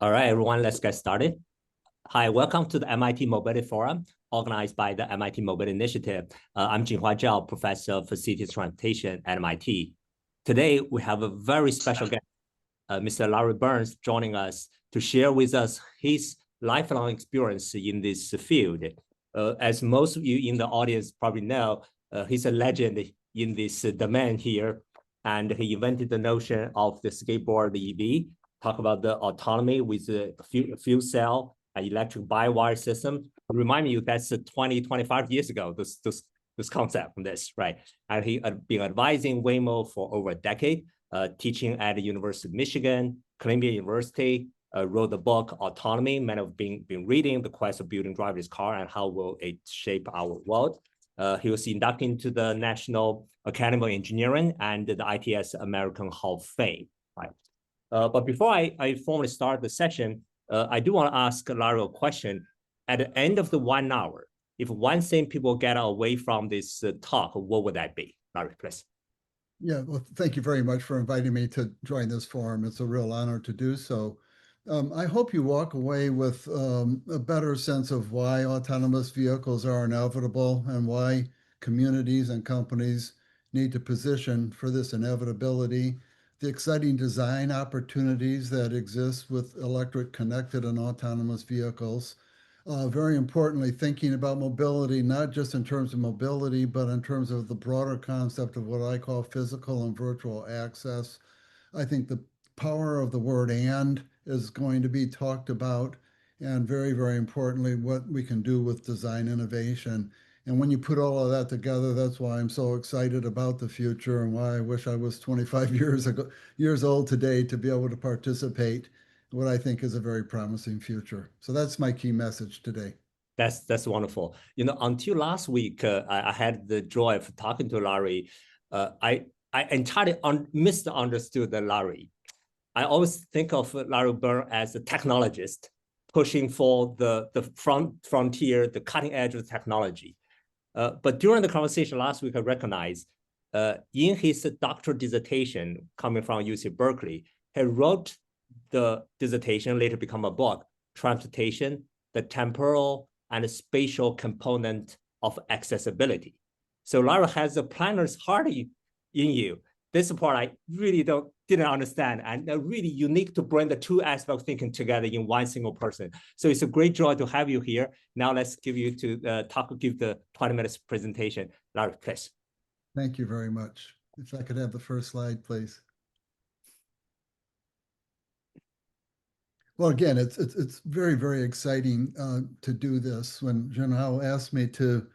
All right, everyone, let's get started. Hi, welcome to the MIT Mobility Forum, organized by the MIT Mobility Initiative. I'm Jinhua Zhao, Professor of Facilities Transportation at MIT. Today, we have a very special guest, Mr. Larry Burns, joining us to share with us his lifelong experience in this field. As most of you in the audience probably know, he's a legend in this domain here, and he invented the notion of the skateboard EV, talk about the autonomy with the fuel cell and electric by-wire system. Remind you that's 20, 25 years ago, this concept from this, right? And he had been advising Waymo for over a decade, teaching at the University of Michigan, Columbia University, wrote the book Autonomy. Many have been reading The Quest of Building Driverless Car and How Will It Shape Our World. He was inducted into the National Academy of Engineering and the ITS American Hall of Fame, right? But before I formally start the session, I do want to ask Larry a question. At the end of the 1 hour, if one thing people get away from this talk, what would that be? Larry, please. Yeah, well, thank you very much for inviting me to join this forum. It's a real honor to do so. I hope you walk away with a better sense of why autonomous vehicles are inevitable and why communities and companies need to position for this inevitability, the exciting design opportunities that exist with electric, connected, and autonomous vehicles. Very importantly, thinking about mobility, not just in terms of mobility, but in terms of the broader concept of what I call physical and virtual access. I think the power of the word "and" is going to be talked about, and very, very importantly, what we can do with design innovation. And when you put all of that together, that's why I'm so excited about the future and why I wish I was 25 years old today to be able to participate in what I think is a very promising future. So that's my key message today. That's wonderful. You know, until last week, I had the joy of talking to Larry. I entirely misunderstood Larry. I always think of Larry Burns as a technologist pushing for the frontier, the cutting edge of technology. But during the conversation last week, I recognized in his doctoral dissertation coming from UC Berkeley, he wrote the dissertation, later become a book, Transportation, the Temporal and Spatial Component of Accessibility. So Larry has a planner's heart in you. This part I really didn't understand, and really unique to bring the two aspects of thinking together in one single person. So it's a great joy to have you here. Now let's give you to give the 20 minutes presentation. Larry, please. Thank you very much. If I could have the first slide, please. Well, again, it's very, very exciting to do this. When Junhao asked me to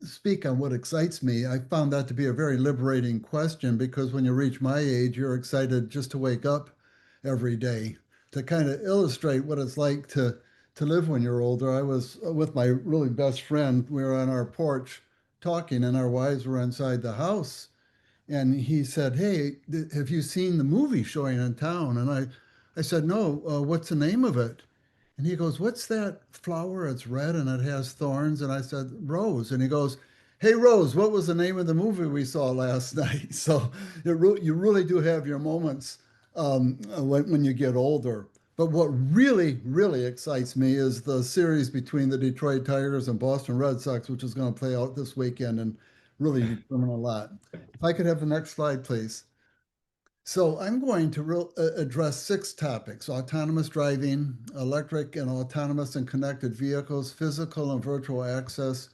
speak on what excites me, I found that to be a very liberating question, because when you reach my age, you're excited just to wake up every day. To kind of illustrate what it's like to live when you're older, I was with my really best friend. We were on our porch talking, and our wives were inside the house. And he said, "Hey, have you seen the movie showing in town?" And I said, "No, what's the name of it?" And he goes, "What's that flower? It's red and it has thorns." And I said, "Rose." And he goes, "Hey, Rose, what was the name of the movie we saw last night?" So you really do have your moments when you get older. But what really, really excites me is the series between the Detroit Tigers and Boston Red Sox, which is going to play out this weekend and really determine a lot. If I could have the next slide, please. So I'm going to address 6 topics: autonomous driving, electric and autonomous and connected vehicles, physical and virtual access,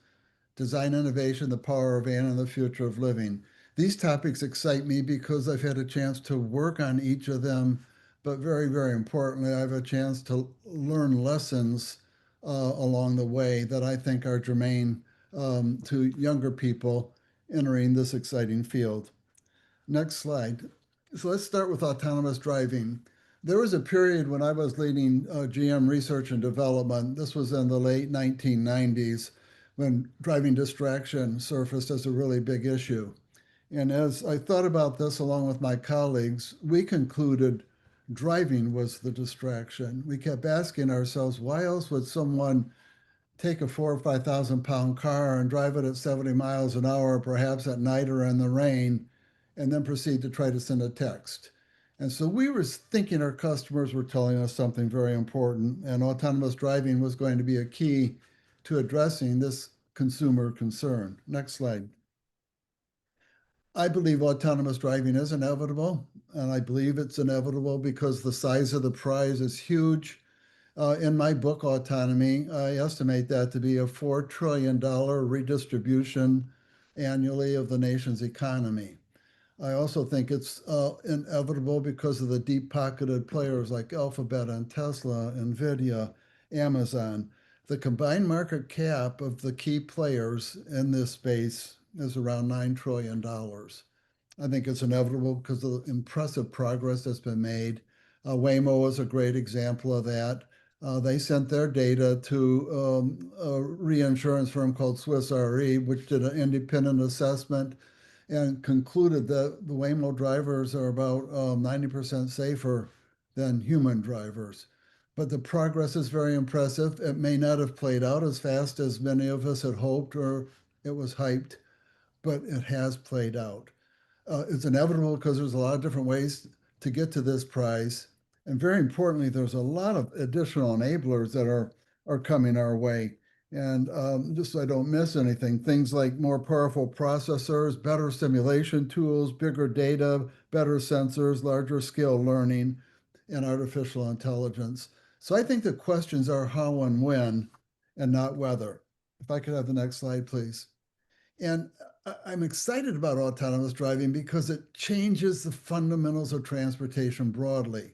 design innovation, the power of and the future of living. These topics excite me because I've had a chance to work on each of them, but very, very importantly, I have a chance to learn lessons along the way that I think are germane to younger people entering this exciting field. Next slide. So let's start with autonomous driving. There was a period when I was leading GM research and development. This was in the late 1990s, when driving distraction surfaced as a really big issue. And as I thought about this along with my colleagues, we concluded driving was the distraction. We kept asking ourselves, why else would someone take a 4,000 or 5,000 pound car and drive it at 70 miles an hour, perhaps at night or in the rain, and then proceed to try to send a text? And so we were thinking our customers were telling us something very important, and autonomous driving was going to be a key to addressing this consumer concern. Next slide. I believe autonomous driving is inevitable, and I believe it's inevitable because the size of the prize is huge. In my book, Autonomy, I estimate that to be a $4 trillion redistribution annually of the nation's economy. I also think it's inevitable because of the deep-pocketed players like Alphabet and Tesla, NVIDIA, Amazon. The combined market cap of the key players in this space is around $9 trillion. I think it's inevitable because of the impressive progress that's been made. Waymo is a great example of that. They sent their data to a reinsurance firm called Swiss Re, which did an independent assessment and concluded that the Waymo drivers are about 90% safer than human drivers. But the progress is very impressive. It may not have played out as fast as many of us had hoped or it was hyped, but it has played out. It's inevitable because there's a lot of different ways to get to this prize. And very importantly, there's a lot of additional enablers that are coming our way. And just so I don't miss anything, things like more powerful processors, better simulation tools, bigger data, better sensors, larger scale learning, and artificial intelligence. So I think the questions are how and when, and not whether. If I could have the next slide, please. And I'm excited about autonomous driving because it changes the fundamentals of transportation broadly.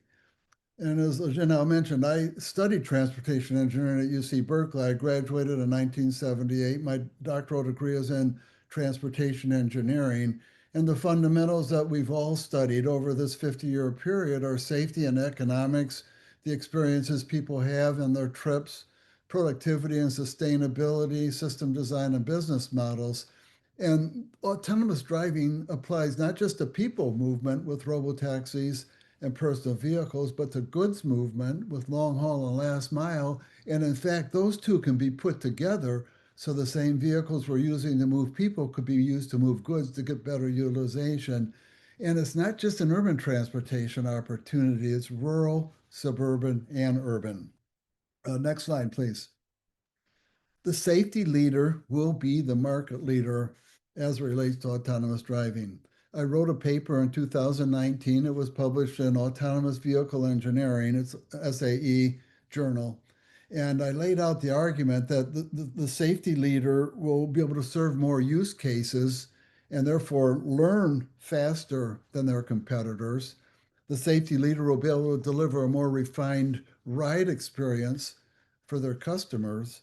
And as Janelle mentioned, I studied transportation engineering at UC Berkeley. I graduated in 1978. My doctoral degree is in transportation engineering. And the fundamentals that we've all studied over this 50-year period are safety and economics, the experiences people have in their trips, productivity and sustainability, system design and business models. And autonomous driving applies not just to people movement with robotaxis and personal vehicles, but to goods movement with long haul and last mile. And in fact, those two can be put together so the same vehicles we're using to move people could be used to move goods to get better utilization. And it's not just an urban transportation opportunity, it's rural, suburban, and urban. Next slide, please. The safety leader will be the market leader as it relates to autonomous driving. I wrote a paper in 2019. It was published in Autonomous Vehicle Engineering, it's SAE journal. And I laid out the argument that the safety leader will be able to serve more use cases and therefore learn faster than their competitors. The safety leader will be able to deliver a more refined ride experience for their customers.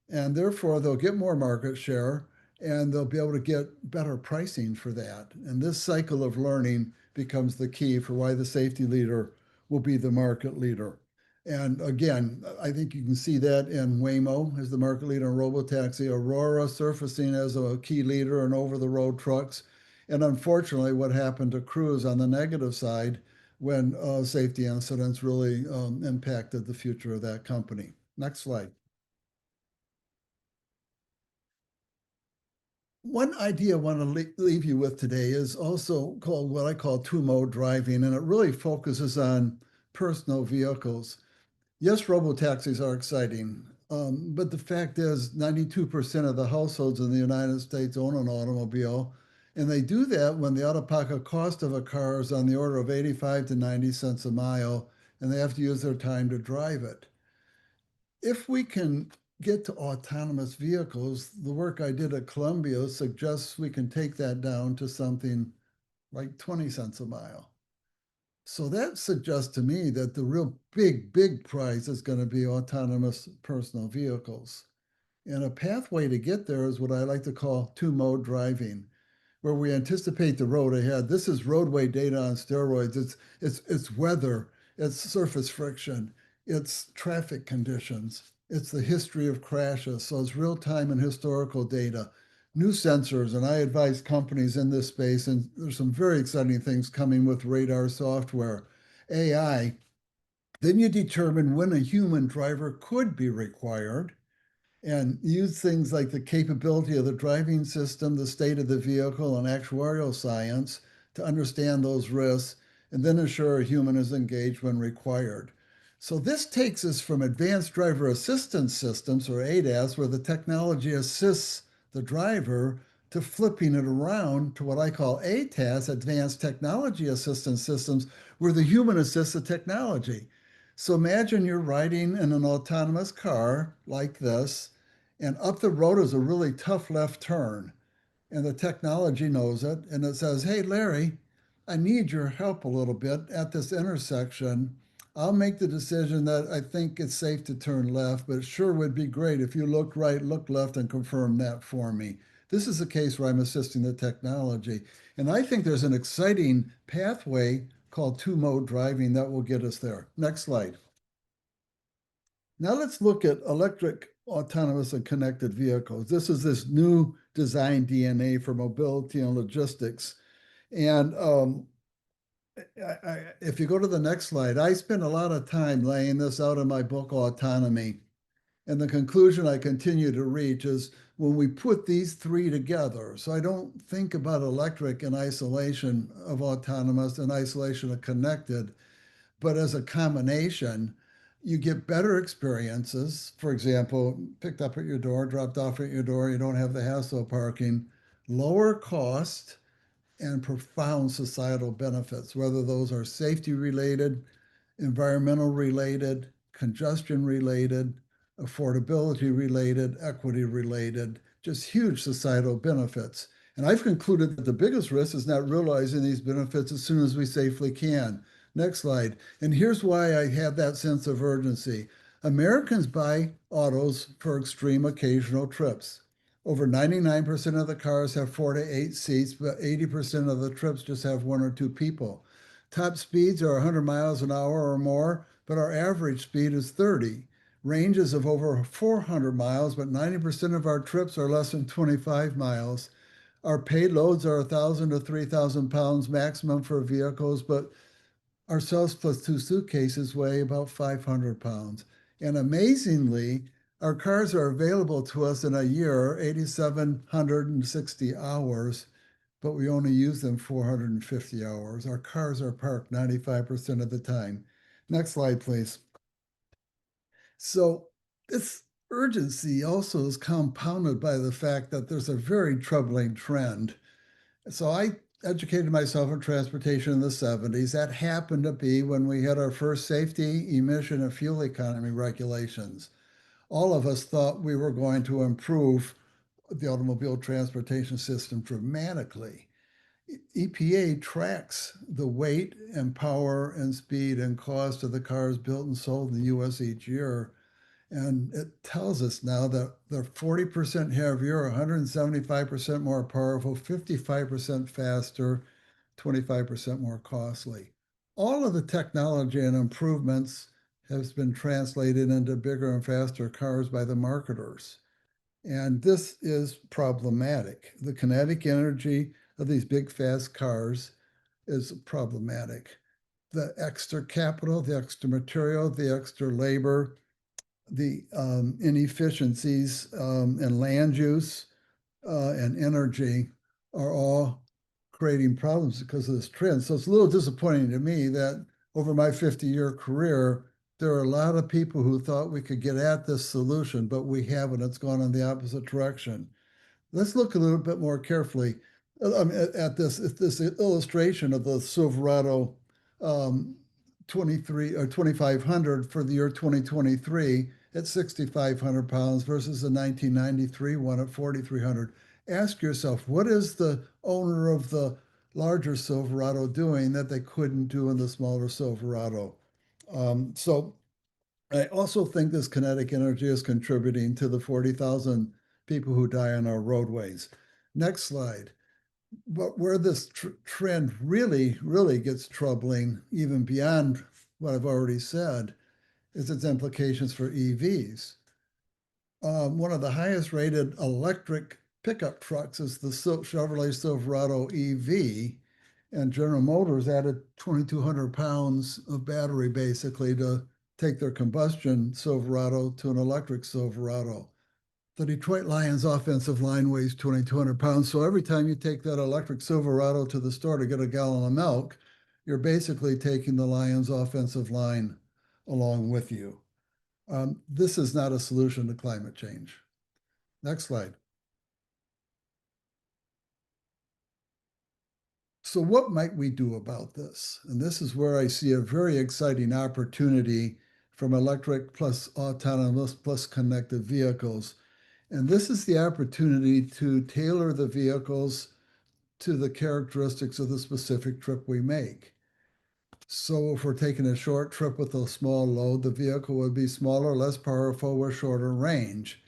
And therefore, they'll get more market share and they'll be able to get better pricing for that. And this cycle of learning becomes the key for why the safety leader will be the market leader. And again, I think you can see that in Waymo as the market leader in robotaxi, Aurora surfacing as a key leader in over-the-road trucks. And unfortunately, what happened to Cruise on the negative side when safety incidents really impacted the future of that company. Next slide. One idea I want to leave you with today is also called what I call two-mode driving, and it really focuses on personal vehicles. Yes, robotaxis are exciting, but the fact is 92% of the households in the United States own an automobile, and they do that when the out-of-pocket cost of a car is on the order of 85 to 90 cents a mile, and they have to use their time to drive it. If we can get to autonomous vehicles, the work I did at Columbia suggests we can take that down to something like 20 cents a mile. So that suggests to me that the real big prize is going to be autonomous personal vehicles. And a pathway to get there is what I like to call two-mode driving, where we anticipate the road ahead. This is roadway data on steroids. It's weather, it's surface friction, it's traffic conditions, it's the history of crashes. So it's real-time and historical data, new sensors, and I advise companies in this space, and there's some very exciting things coming with radar software, AI. Then you determine when a human driver could be required and use things like the capability of the driving system, the state of the vehicle, and actuarial science to understand those risks. and then ensure a human is engaged when required. So this takes us from advanced driver assistance systems, or ADAS, where the technology assists the driver, to flipping it around to what I call ATAS, advanced technology assistance systems, where the human assists the technology. So imagine you're riding in an autonomous car like this, and up the road is a really tough left turn. And the technology knows it, and it says, "Hey, Larry, I need your help a little bit at this intersection. I'll make the decision that I think it's safe to turn left, but it sure would be great if you look right, look left, and confirm that for me." This is a case where I'm assisting the technology. And I think there's an exciting pathway called two-mode driving that will get us there. Next slide. Now let's look at electric, autonomous, and connected vehicles. This is this new design DNA for mobility and logistics. And if you go to the next slide, I spent a lot of time laying this out in my book, Autonomy. And the conclusion I continue to reach is when we put these three together, so I don't think about electric in isolation of autonomous and isolation of connected, but as a combination, you get better experiences. For example, picked up at your door, dropped off at your door, you don't have the hassle of parking, lower cost, and profound societal benefits, whether those are safety related, environmental related, congestion related, affordability related, equity related, just huge societal benefits. And I've concluded that the biggest risk is not realizing these benefits as soon as we safely can. Next slide. And here's why I have that sense of urgency. Americans buy autos for extreme occasional trips. Over 99% of the cars have 4 to 8 seats, but 80% of the trips just have 1 or 2 people. Top speeds are 100 miles an hour or more, but our average speed is 30. Ranges of over 400 miles, but 90% of our trips are less than 25 miles. Our payloads are 1,000 to 3,000 pounds maximum for vehicles, but ourselves plus 2 suitcases weigh about 500 pounds. And amazingly, our cars are available to us in a year, 8,760 hours, but we only use them 450 hours. Our cars are parked 95% of the time. Next slide, please. So this urgency also is compounded by the fact that there's a very troubling trend. So I educated myself in transportation in the 70s. That happened to be when we had our first safety, emission, and fuel economy regulations. All of us thought we were going to improve the automobile transportation system dramatically. EPA tracks the weight and power and speed and cost of the cars built and sold in the US each year. And it tells us now that they're 40% heavier, 175% more powerful, 55% faster, 25% more costly. All of the technology and improvements has been translated into bigger and faster cars by the marketers. And this is problematic. The kinetic energy of these big, fast cars is problematic. The extra capital, the extra material, the extra labor, the inefficiencies in land use and energy are all creating problems because of this trend. So it's a little disappointing to me that over my 50-year career, there are a lot of people who thought we could get at this solution, but we haven't. It's gone in the opposite direction. Let's look a little bit more carefully at this illustration of the Silverado 23 or 2500 for the year 2023 at 6,500 pounds versus the 1993 one at 4,300. Ask yourself, what is the owner of the larger Silverado doing that they couldn't do in the smaller Silverado? So I also think this kinetic energy is contributing to the 40,000 people who die on our roadways. Next slide. But where this trend really, really gets troubling, even beyond what I've already said, is its implications for EVs. One of the highest rated electric pickup trucks is the Chevrolet Silverado EV, and General Motors added 2,200 pounds of battery basically to take their combustion Silverado to an electric Silverado. The Detroit Lions offensive line weighs 2,200 pounds. So every time you take that electric Silverado to the store to get a gallon of milk, you're basically taking the Lions' offensive line along with you. This is not a solution to climate change. Next slide. So what might we do about this? And this is where I see a very exciting opportunity from electric plus autonomous plus connected vehicles. And this is the opportunity to tailor the vehicles to the characteristics of the specific trip we make. So if we're taking a short trip with a small load, the vehicle would be smaller, less powerful, with shorter range.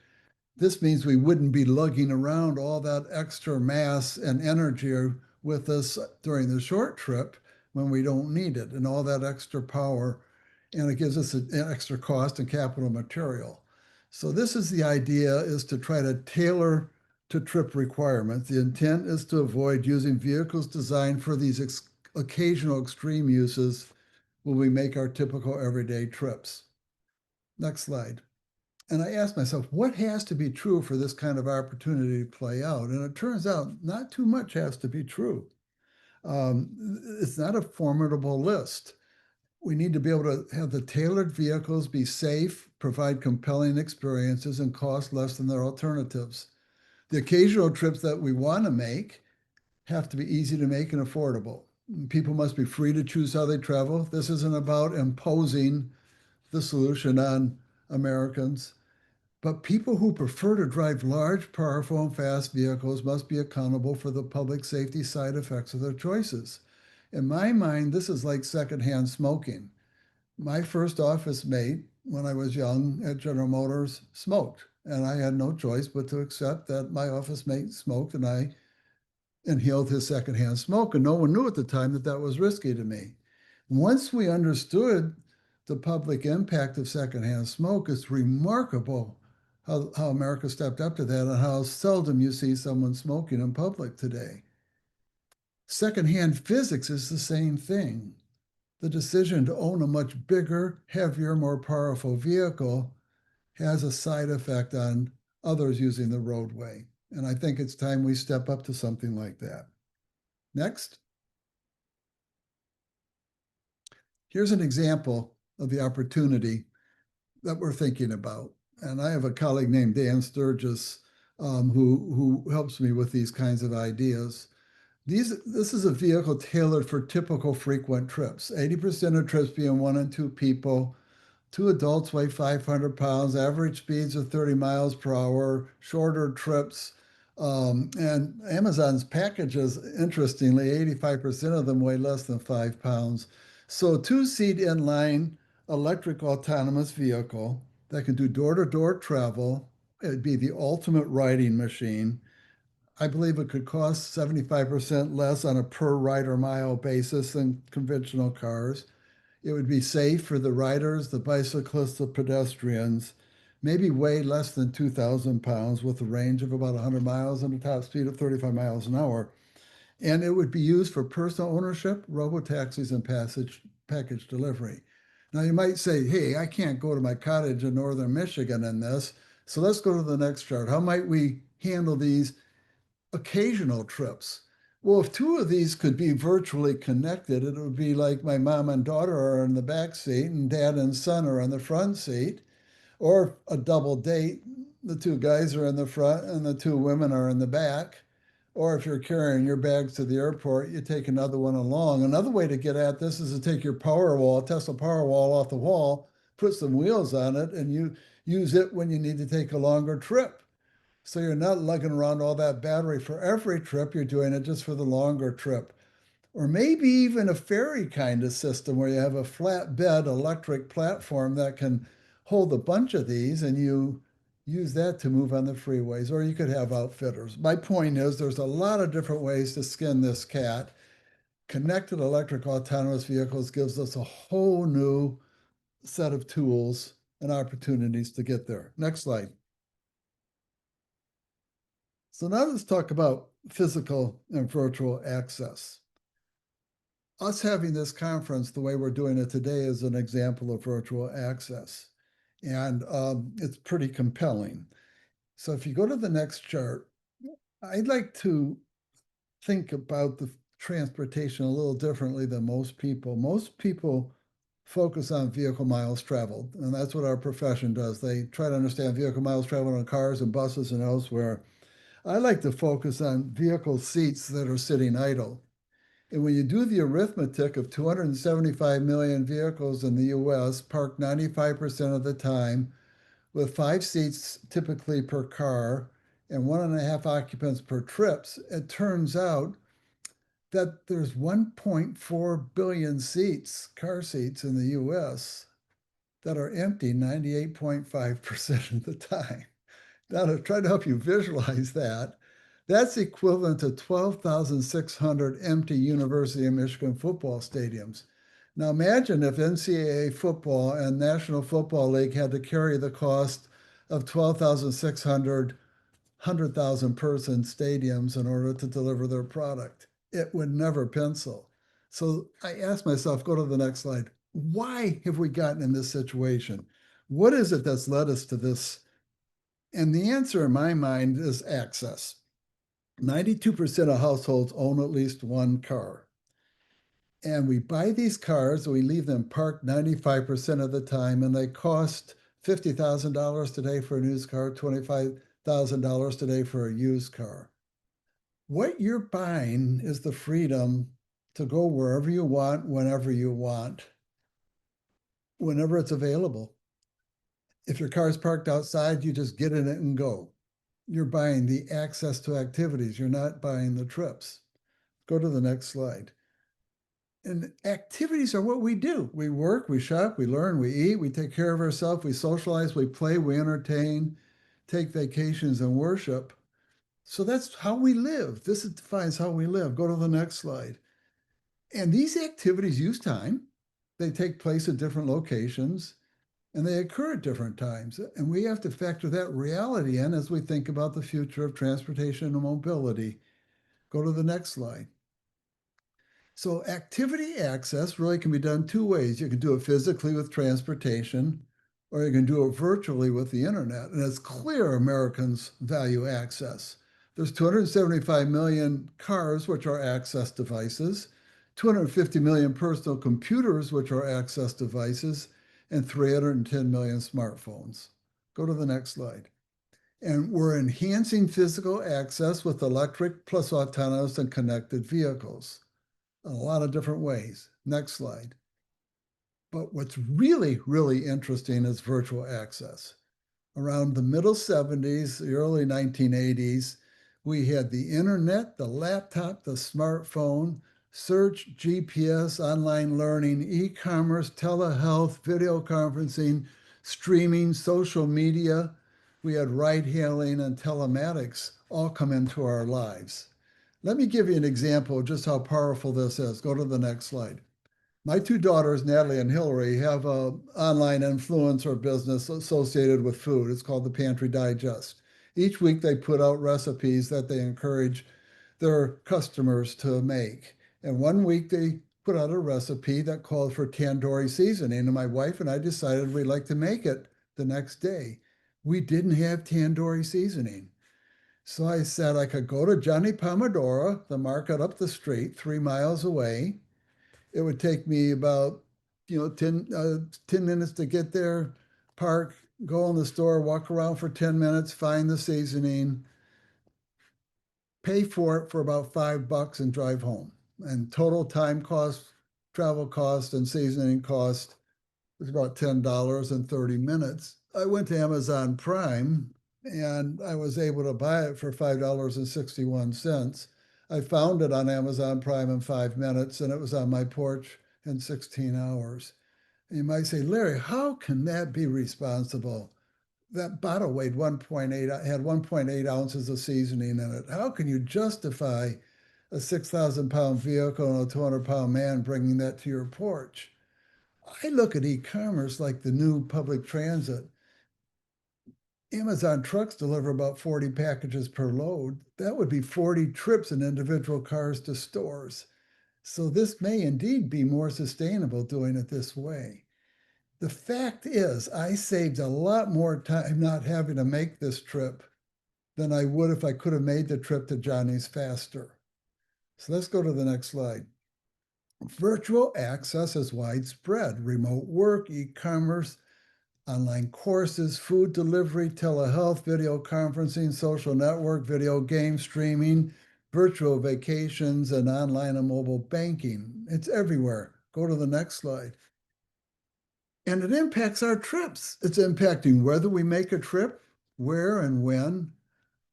This means we wouldn't be lugging around all that extra mass and energy with us during the short trip when we don't need it, and all that extra power, and it gives us an extra cost and capital material. So this is the idea, is to try to tailor to trip requirements. The intent is to avoid using vehicles designed for these occasional extreme uses when we make our typical everyday trips. Next slide. And I asked myself, what has to be true for this kind of opportunity to play out? And it turns out not too much has to be true. It's not a formidable list. We need to be able to have the tailored vehicles be safe, provide compelling experiences, and cost less than their alternatives. The occasional trips that we want to make have to be easy to make and affordable. People must be free to choose how they travel. This isn't about imposing the solution on Americans. But people who prefer to drive large, powerful, and fast vehicles must be accountable for the public safety side effects of their choices. In my mind, this is like secondhand smoking. My first office mate, when I was young at General Motors, smoked, and I had no choice but to accept that my office mate smoked, and I inhaled his secondhand smoke, and no one knew at the time that that was risky to me. Once we understood the public impact of secondhand smoke, it's remarkable how America stepped up to that and how seldom you see someone smoking in public today. Secondhand physics is the same thing. The decision to own a much bigger, heavier, more powerful vehicle has a side effect on others using the roadway. And I think it's time we step up to something like that. Next. Here's an example of the opportunity that we're thinking about. And I have a colleague named Dan Sturgis who helps me with these kinds of ideas. This is a vehicle tailored for typical frequent trips. 80% of trips being 1 and 2 people. 2 adults weigh 500 pounds. Average speeds are 30 miles per hour. Shorter trips. And Amazon's packages, interestingly, 85% of them weigh less than 5 pounds. So 2-seat inline electric autonomous vehicle that can do door-to-door travel. It'd be the ultimate riding machine. I believe it could cost 75% less on a per rider mile basis than conventional cars. It would be safe for the riders, the bicyclists, the pedestrians, maybe weigh less than 2,000 pounds with a range of about 100 miles and a top speed of 35 miles an hour. And it would be used for personal ownership, robo-taxis, and package delivery. Now you might say, hey, I can't go to my cottage in northern Michigan in this. So let's go to the next chart. How might we handle these occasional trips? Well, if 2 of these could be virtually connected, it would be like my mom and daughter are in the back seat and dad and son are in the front seat, or a double date, the 2 guys are in the front and the 2 women are in the back. Or if you're carrying your bags to the airport, you take another one along. Another way to get at this is to take your Tesla Powerwall off the wall, put some wheels on it, and you use it when you need to take a longer trip. So you're not lugging around all that battery for every trip, you're doing it just for the longer trip. Or maybe even a ferry kind of system where you have a flatbed electric platform that can hold a bunch of these and you use that to move on the freeways. Or you could have outfitters. My point is there's a lot of different ways to skin this cat. Connected electric autonomous vehicles gives us a whole new set of tools and opportunities to get there. Next slide. So now let's talk about physical and virtual access. Us having this conference the way we're doing it today is an example of virtual access. And it's pretty compelling. So if you go to the next chart, I'd like to think about the transportation a little differently than most people. Most people focus on vehicle miles traveled, and that's what our profession does. They try to understand vehicle miles traveled on cars and buses and elsewhere. I like to focus on vehicle seats that are sitting idle. And when you do the arithmetic of 275 million vehicles in the US parked 95% of the time, with 5 seats typically per car and 1.5 occupants per trips, it turns out that there's 1.4 billion seats, car seats in the US, that are empty 98.5% of the time. Now, to try to help you visualize that, that's equivalent to 12,600 empty University of Michigan football stadiums. Now, imagine if NCAA football and National Football League had to carry the cost of 12,600 100,000 person stadiums in order to deliver their product. It would never pencil. So I asked myself, go to the next slide, why have we gotten in this situation? What is it that's led us to this? And the answer in my mind is access. 92% of households own at least one car. And we buy these cars, we leave them parked 95% of the time, and they cost $50,000 today for a used car, $25,000 today for a used car. What you're buying is the freedom to go wherever you want, whenever you want, whenever it's available. If your car is parked outside, you just get in it and go. You're buying the access to activities. You're not buying the trips. Go to the next slide. And activities are what we do. We work, we shop, we learn, we eat, we take care of ourselves, we socialize, we play, we entertain, take vacations and worship. So that's how we live. This defines how we live. Go to the next slide. And these activities use time. They take place at different locations and they occur at different times. And we have to factor that reality in as we think about the future of transportation and mobility. Go to the next slide. So activity access really can be done two ways. You can do it physically with transportation, or you can do it virtually with the internet. And it's clear Americans value access. There's 275 million cars, which are access devices, 250 million personal computers, which are access devices, and 310 million smartphones. Go to the next slide. And we're enhancing physical access with electric plus autonomous and connected vehicles. A lot of different ways. Next slide. But what's really, really interesting is virtual access. Around the middle 70s, the early 1980s, we had the internet, the laptop, the smartphone, search, GPS, online learning, e-commerce, telehealth, video conferencing, streaming, social media. We had ride hailing and telematics all come into our lives. Let me give you an example of just how powerful this is. Go to the next slide. My two daughters, Natalie and Hillary, have an online influencer business associated with food. It's called the Pantry Digest. Each week they put out recipes that they encourage their customers to make. And one week they put out a recipe that called for tandoori seasoning. And my wife and I decided we'd like to make it the next day. We didn't have tandoori seasoning. So I said I could go to Johnny Pomodoro, the market up the street, 3 miles away. It would take me about 10 minutes to get there, park, go in the store, walk around for 10 minutes, find the seasoning, pay for it for about $5 and drive home. And total time cost, travel cost, and seasoning cost was about $10 and 30 minutes. I went to Amazon Prime and I was able to buy it for $5.61. I found it on Amazon Prime in 5 minutes and it was on my porch in 16 hours. And you might say, Larry, how can that be responsible? That bottle weighed 1.8, had 1.8 ounces of seasoning in it. How can you justify a 6,000-pound vehicle and a 200-pound man bringing that to your porch? I look at e-commerce like the new public transit. Amazon trucks deliver about 40 packages per load. That would be 40 trips in individual cars to stores. So this may indeed be more sustainable doing it this way. The fact is, I saved a lot more time not having to make this trip than I would if I could have made the trip to Johnny's faster. So let's go to the next slide. Virtual access is widespread. Remote work, e-commerce, online courses, food delivery, telehealth, video conferencing, social network, video game streaming, virtual vacations, and online and mobile banking. It's everywhere. Go to the next slide. And it impacts our trips. It's impacting whether we make a trip, where and when.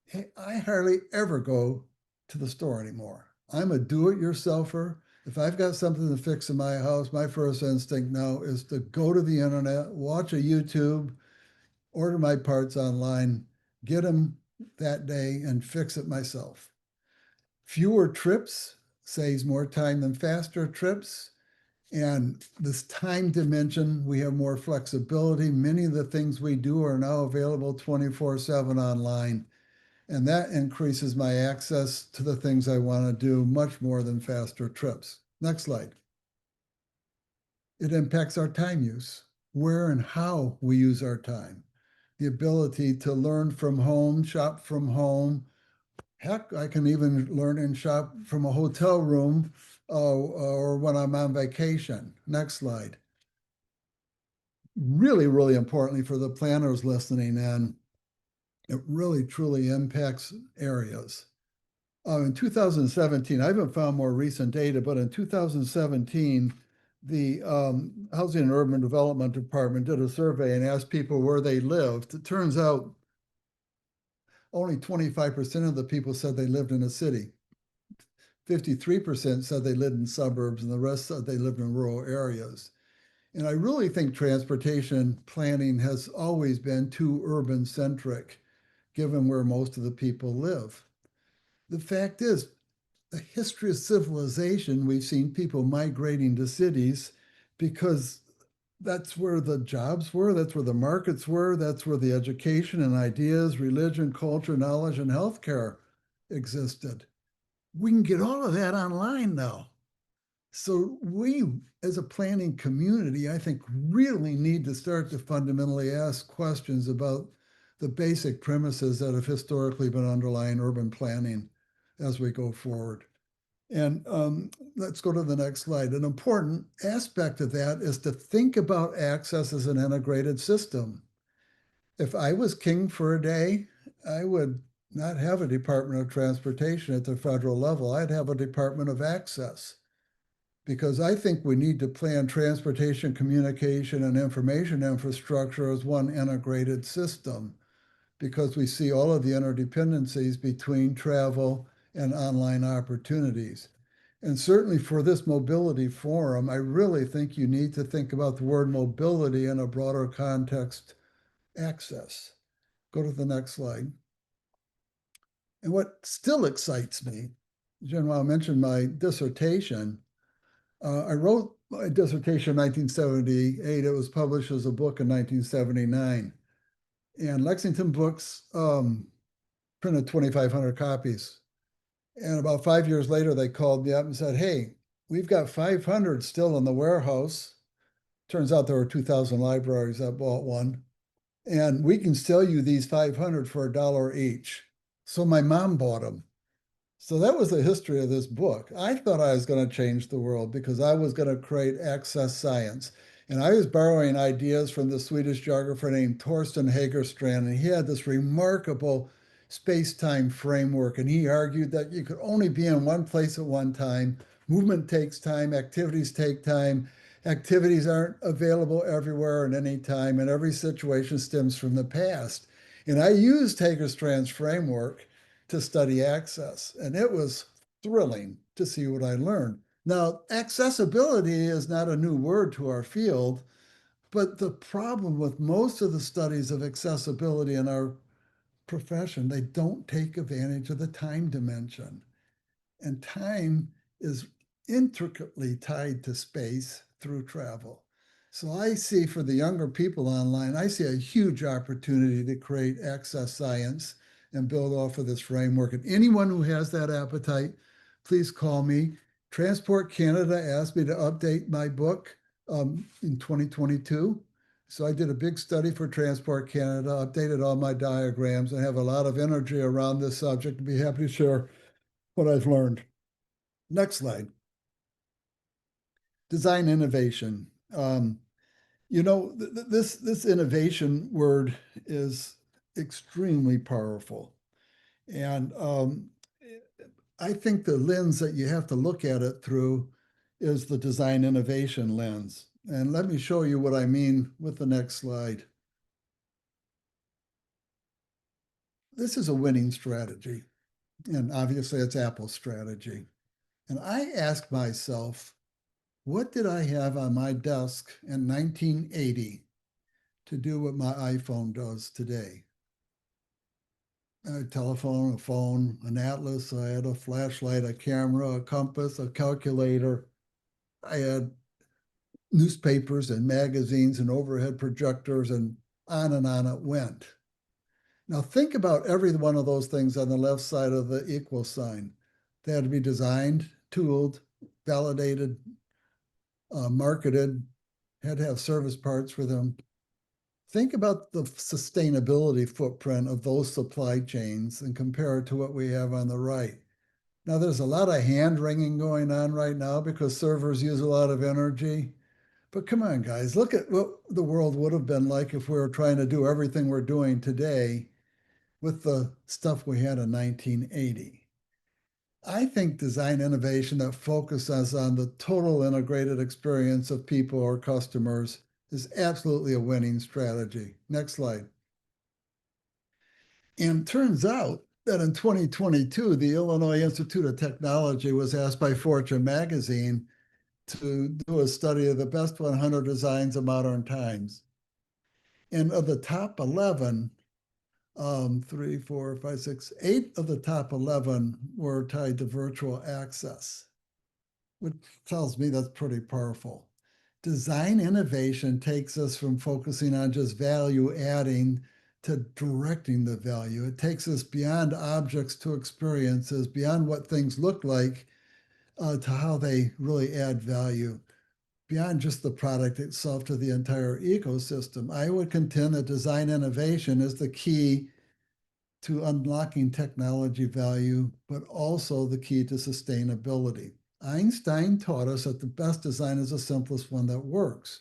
Hey, I hardly ever go to the store anymore. I'm a do-it-yourselfer. If I've got something to fix in my house, my first instinct now is to go to the internet, watch a YouTube, order my parts online, get them that day, and fix it myself. Fewer trips saves more time than faster trips. And this time dimension, we have more flexibility. Many of the things we do are now available 24/7 online. And that increases my access to the things I want to do much more than faster trips. Next slide. It impacts our time use, where and how we use our time. The ability to learn from home, shop from home. Heck, I can even learn and shop from a hotel room or when I'm on vacation. Next slide. Really, really importantly for the planners listening in, it really, truly impacts areas. In 2017, I haven't found more recent data, but in 2017, the Housing and Urban Development Department did a survey and asked people where they lived. It turns out only 25% of the people said they lived in a city. 53% said they lived in suburbs, and the rest said they lived in rural areas. And I really think transportation planning has always been too urban centric, given where most of the people live. The fact is, the history of civilization, we've seen people migrating to cities because that's where the jobs were, that's where the markets were, that's where the education and ideas, religion, culture, knowledge, and healthcare existed. We can get all of that online now. So we, as a planning community, I think really need to start to fundamentally ask questions about the basic premises that have historically been underlying urban planning as we go forward. And let's go to the next slide. An important aspect of that is to think about access as an integrated system. If I was king for a day, I would not have a Department of Transportation at the federal level. I'd have a Department of Access, because I think we need to plan transportation, communication, and information infrastructure as one integrated system, because we see all of the interdependencies between travel and online opportunities. And certainly for this mobility forum, I really think you need to think about the word mobility in a broader context, access. Go to the next slide. And what still excites me, Jen, I mentioned my dissertation. I wrote my dissertation in 1978. It was published as a book in 1979. And Lexington Books printed 2,500 copies. And about 5 years later, they called me up and said, hey, we've got 500 still in the warehouse. Turns out there were 2,000 libraries that bought one. And we can sell you these 500 for $1 each. So my mom bought them. So that was the history of this book. I thought I was going to change the world because I was going to create access science. And I was borrowing ideas from the Swedish geographer named Torsten Hägerstrand. And he had this remarkable space-time framework. And he argued that you could only be in one place at one time. Movement takes time, activities take time. Activities aren't available everywhere and any time, and every situation stems from the past. And I used Hägerstrand's framework to study access, and it was thrilling to see what I learned. Now, accessibility is not a new word to our field, but the problem with most of the studies of accessibility in our profession, they don't take advantage of the time dimension. And time is intricately tied to space through travel. So I see for the younger people online, I see a huge opportunity to create access science and build off of this framework. And anyone who has that appetite, please call me. Transport Canada asked me to update my book in 2022. So I did a big study for Transport Canada, updated all my diagrams, and have a lot of energy around this subject. I'd be happy to share what I've learned. Next slide. Design innovation. This innovation word is extremely powerful. And I think the lens that you have to look at it through is the design innovation lens. And let me show you what I mean with the next slide. This is a winning strategy. And obviously it's Apple's strategy. And I ask myself, what did I have on my desk in 1980 to do what my iPhone does today? A telephone, a phone, an atlas. I had a flashlight, a camera, a compass, a calculator. I had newspapers and magazines and overhead projectors, and on it went. Now think about every one of those things on the left side of the equal sign. They had to be designed, tooled, validated, marketed, had to have service parts for them. Think about the sustainability footprint of those supply chains and compare it to what we have on the right. Now, there's a lot of hand wringing going on right now because servers use a lot of energy. But come on, guys, look at what the world would have been like if we were trying to do everything we're doing today with the stuff we had in 1980. I think design innovation that focuses on the total integrated experience of people or customers is absolutely a winning strategy. Next slide. And turns out that in 2022, the Illinois Institute of Technology was asked by Fortune magazine to do a study of the best 100 designs of modern times. And of the top 11, 3, 4, 5, 6, 8 of the top 11 were tied to virtual access, which tells me that's pretty powerful. Design innovation takes us from focusing on just value adding to directing the value. It takes us beyond objects to experiences, beyond what things look like, to how they really add value, beyond just the product itself to the entire ecosystem. I would contend that design innovation is the key to unlocking technology value, but also the key to sustainability. Einstein taught us that the best design is the simplest one that works.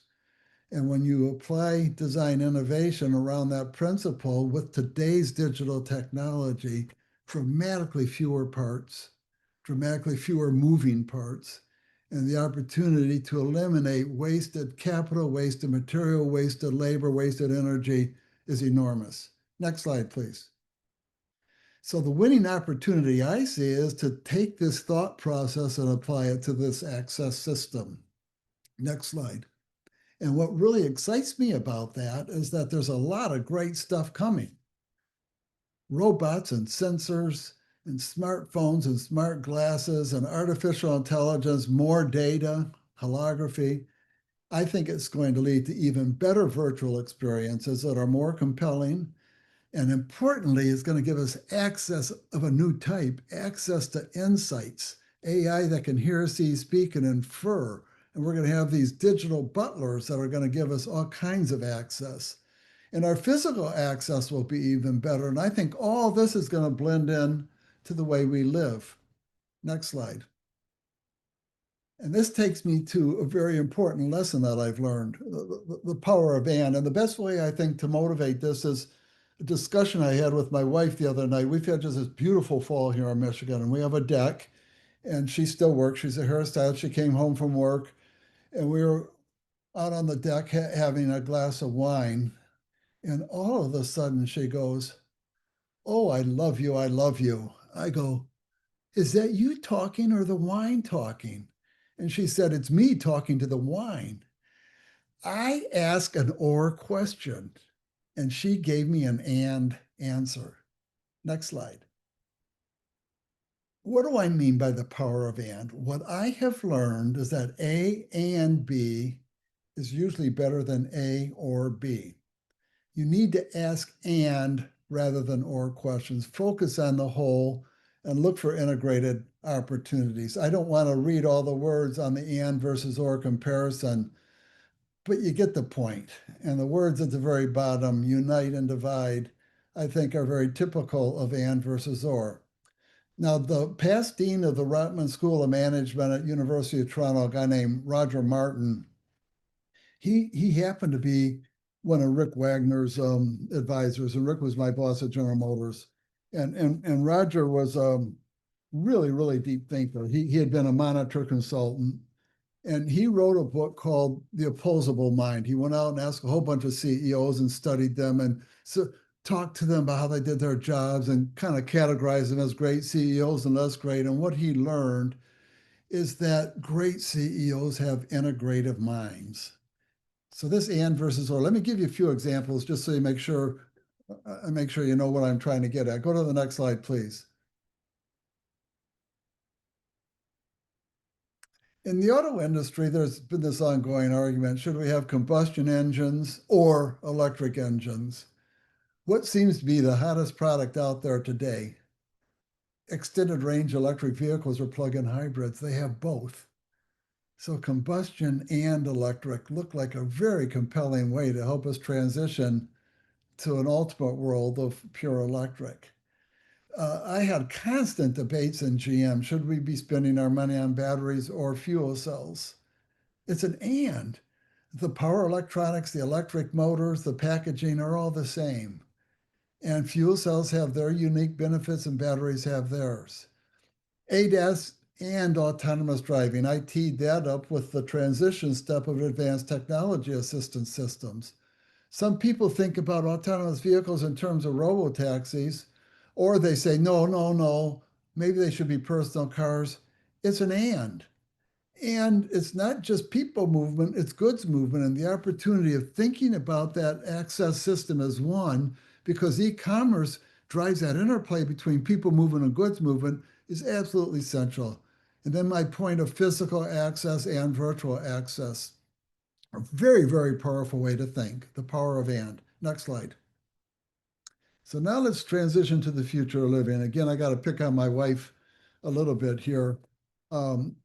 And when you apply design innovation around that principle with today's digital technology, dramatically fewer parts, dramatically fewer moving parts, and the opportunity to eliminate wasted capital, wasted material, wasted labor, wasted energy is enormous. Next slide, please. So the winning opportunity I see is to take this thought process and apply it to this access system. Next slide. And what really excites me about that is that there's a lot of great stuff coming. Robots and sensors and smartphones and smart glasses and artificial intelligence, more data, holography. I think it's going to lead to even better virtual experiences that are more compelling. And importantly, it's going to give us access of a new type, access to insights, AI that can hear, see, speak, and infer. And we're going to have these digital butlers that are going to give us all kinds of access. And our physical access will be even better. And I think all this is going to blend in to the way we live. Next slide. And this takes me to a very important lesson that I've learned, the power of and. And the best way I think to motivate this is a discussion I had with my wife the other night. We've had just this beautiful fall here in Michigan, and we have a deck, and she still works. She's a hairstylist. She came home from work, and we were out on the deck having a glass of wine. And all of a sudden she goes, "Oh, I love you. I love you." I go, "Is that you talking or the wine talking?" And she said, "It's me talking to the wine." I asked an or question, and she gave me an and answer. Next slide. What do I mean by the power of and? What I have learned is that A and B is usually better than A or B. You need to ask and rather than or questions. Focus on the whole and look for integrated opportunities. I don't want to read all the words on the and versus or comparison, but you get the point. And the words at the very bottom, unite and divide, I think are very typical of and versus or. Now, the past dean of the Rotman School of Management at University of Toronto, a guy named Roger Martin, he happened to be one of Rick Wagner's advisors, and Rick was my boss at General Motors. And Roger was really, really deep thinker. He had been a monitor consultant, and he wrote a book called The Opposable Mind. He went out and asked a whole bunch of CEOs and studied them and so talked to them about how they did their jobs and kind of categorized them as great CEOs and less great. And what he learned is that great CEOs have integrative minds. So this and versus or, let me give you a few examples just so you make sure you know what I'm trying to get at. Go to the next slide, please. In the auto industry, there's been this ongoing argument, should we have combustion engines or electric engines? What seems to be the hottest product out there today? Extended range electric vehicles or plug-in hybrids. They have both. So combustion and electric look like a very compelling way to help us transition to an ultimate world of pure electric. I had constant debates in GM. Should we be spending our money on batteries or fuel cells? It's an and. The power electronics, the electric motors, the packaging are all the same. And fuel cells have their unique benefits and batteries have theirs. ADAS and autonomous driving. I teed that up with the transition step of advanced technology assistance systems. Some people think about autonomous vehicles in terms of robo-taxis, or they say, no, no, no, maybe they should be personal cars. It's an and. And it's not just people movement, it's goods movement, and the opportunity of thinking about that access system as one, because e-commerce drives that interplay between people movement and goods movement, is absolutely central. And then my point of physical access and virtual access. A very, very powerful way to think, the power of and. Next slide. So now let's transition to the future of living. Again, I got to pick on my wife a little bit here. When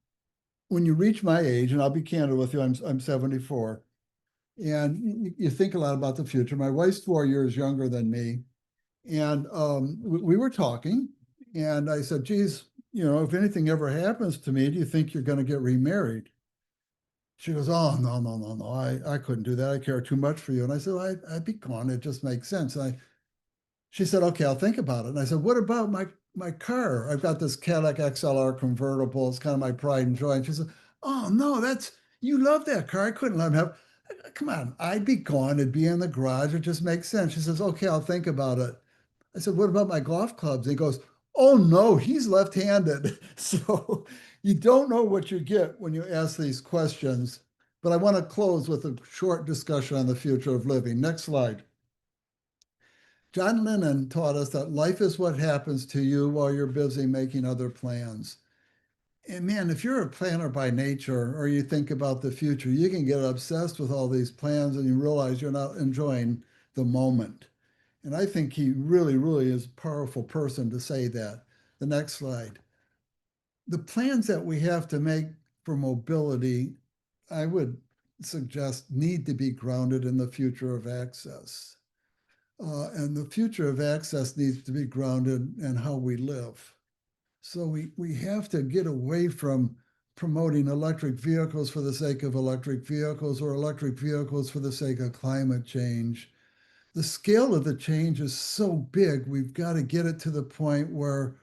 you reach my age, and I'll be candid with you, I'm 74, and you think a lot about the future. My wife's 4 years younger than me, and we were talking, and I said, geez, if anything ever happens to me, do you think you're going to get remarried? She goes, oh, no, no, no, no, I couldn't do that. I care too much for you. And I said, well, I'd be gone. It just makes sense. She said, okay, I'll think about it. And I said, what about my car? I've got this Cadillac XLR convertible. It's kind of my pride and joy. And she said, oh, no, you love that car. I couldn't let him have, come on, I'd be gone. It'd be in the garage. It just makes sense. She says, okay, I'll think about it. I said, what about my golf clubs? And he goes, oh, no, he's left-handed. So you don't know what you get when you ask these questions. But I want to close with a short discussion on the future of living. Next slide. John Lennon taught us that life is what happens to you while you're busy making other plans. And man, if you're a planner by nature or you think about the future, you can get obsessed with all these plans and you realize you're not enjoying the moment. And I think he really, really is a powerful person to say that. The next slide. The plans that we have to make for mobility, I would suggest, need to be grounded in the future of access. And the future of access needs to be grounded in how we live. So we have to get away from promoting electric vehicles for the sake of electric vehicles or electric vehicles for the sake of climate change. The scale of the change is so big, we've got to get it to the point where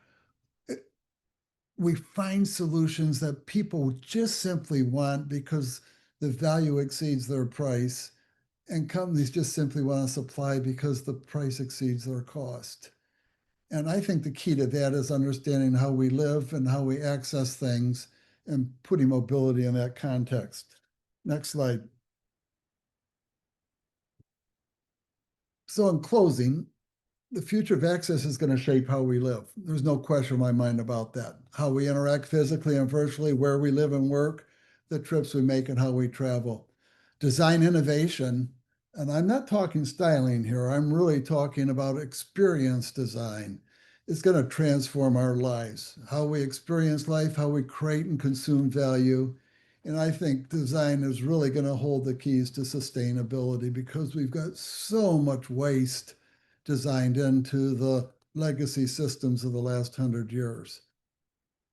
we find solutions that people just simply want because the value exceeds their price, and companies just simply want to supply because the price exceeds their cost. And I think the key to that is understanding how we live and how we access things and putting mobility in that context. Next slide. So in closing, the future of access is going to shape how we live. There's no question in my mind about that. How we interact physically and virtually, where we live and work, the trips we make and how we travel. Design innovation, and I'm not talking styling here, I'm really talking about experience design. It's going to transform our lives, how we experience life, how we create and consume value. And I think design is really going to hold the keys to sustainability because we've got so much waste designed into the legacy systems of the last 100 years.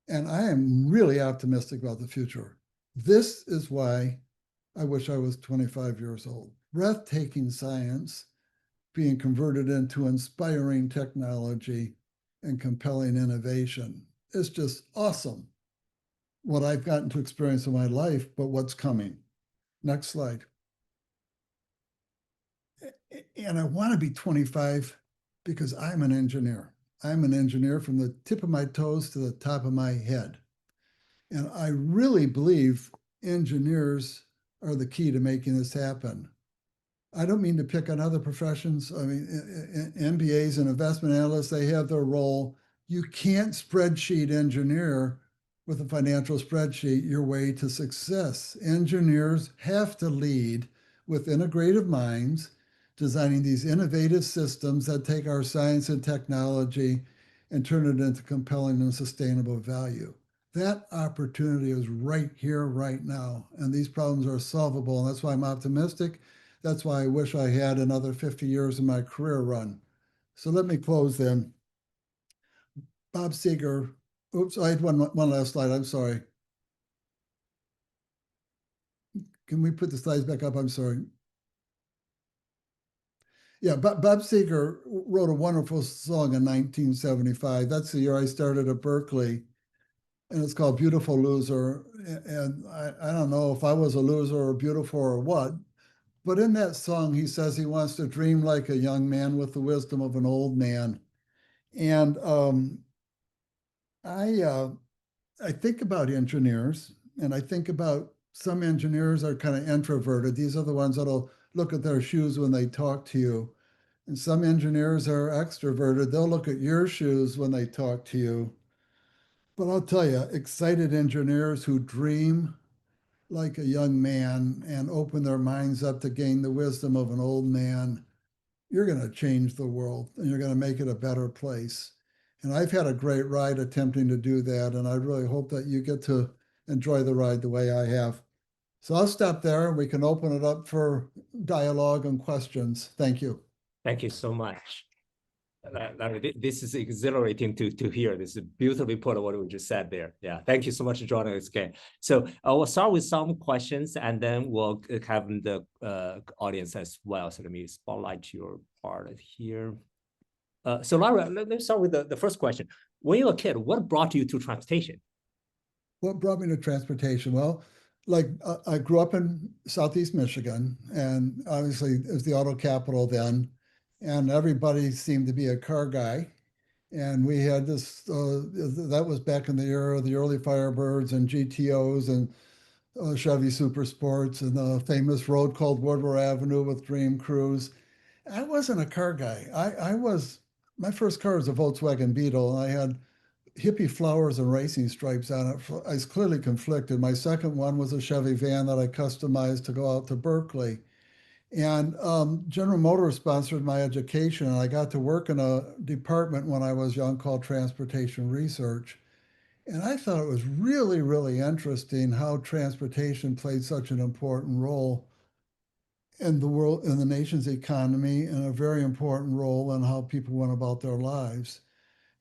And I am really optimistic about the future. This is why I wish I was 25 years old. Breathtaking science being converted into inspiring technology and compelling innovation. It's just awesome what I've gotten to experience in my life, but what's coming. Next slide. And I want to be 25 because I'm an engineer. I'm an engineer from the tip of my toes to the top of my head. And I really believe engineers are the key to making this happen. I don't mean to pick on other professions. I mean, MBAs and investment analysts, they have their role. You can't spreadsheet engineer with a financial spreadsheet your way to success. Engineers have to lead with integrative minds, designing these innovative systems that take our science and technology and turn it into compelling and sustainable value. That opportunity is right here, right now, and these problems are solvable, and that's why I'm optimistic. That's why I wish I had another 50 years in my career run. So let me close then. Bob Seger, oops, I had one last slide, I'm sorry. Can we put the slides back up? I'm sorry. Yeah, Bob Seger wrote a wonderful song in 1975. That's the year I started at Berkeley, and it's called Beautiful Loser. And I don't know if I was a loser or beautiful or what, but in that song, he says he wants to dream like a young man with the wisdom of an old man. And I think about engineers, and I think about some engineers are kind of introverted. These are the ones that'll look at their shoes when they talk to you. And some engineers are extroverted. They'll look at your shoes when they talk to you. But I'll tell you, excited engineers who dream like a young man and open their minds up to gain the wisdom of an old man, you're going to change the world and you're going to make it a better place. And I've had a great ride attempting to do that. And I really hope that you get to enjoy the ride the way I have. So I'll stop there and we can open it up for dialogue and questions. Thank you. Thank you so much. This is exhilarating to hear. This is beautifully put what we just said there. Yeah, thank you so much for joining us again. So we'll start with some questions and then we'll have the audience as well. So let me spotlight your part here. So Laura, let's start with the first question. When you were a kid, what brought you to transportation? What brought me to transportation? Well, like I grew up in Southeast Michigan, and obviously it was the auto capital then, and everybody seemed to be a car guy. And we had this, that was back in the era of the early Firebirds and GTOs and Chevy Super Sports and the famous road called Woodward Avenue with Dream Cruise. I wasn't a car guy. My first car was a Volkswagen Beetle, and I had hippie flowers and racing stripes on it. I was clearly conflicted. My second one was a Chevy van that I customized to go out to Berkeley. And General Motors sponsored my education, and I got to work in a department when I was young called Transportation Research. And I thought it was really, really interesting how transportation played such an important role in the world, in the nation's economy, and a very important role in how people went about their lives.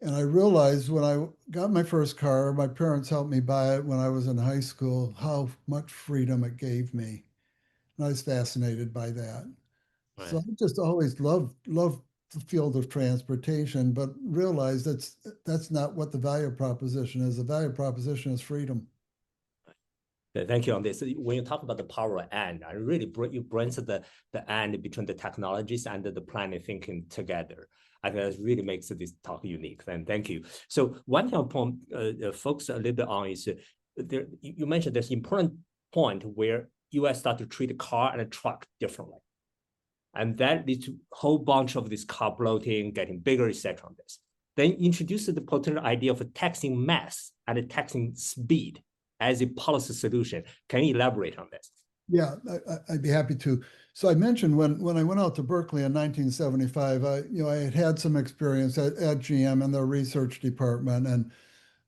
And I realized when I got my first car, my parents helped me buy it when I was in high school, how much freedom it gave me. And I was fascinated by that. Right. So I just always loved the field of transportation, but realized that's not what the value proposition is. The value proposition is freedom. Thank you on this. When you talk about the power and, I really you bring the and between the technologies and the planning thinking together. I think that really makes this talk unique. And thank you. So one thing I'll focus a little bit on is there. You mentioned there's an important point where U.S. start to treat a car and a truck differently, and that leads to a whole bunch of this car bloating, getting bigger, etc. On this, then introduce the potential idea of taxing mass and taxing speed as a policy solution. Can you elaborate on this? Yeah, I'd be happy to. So I mentioned when I went out to Berkeley in 1975, I had some experience at GM in their research department, and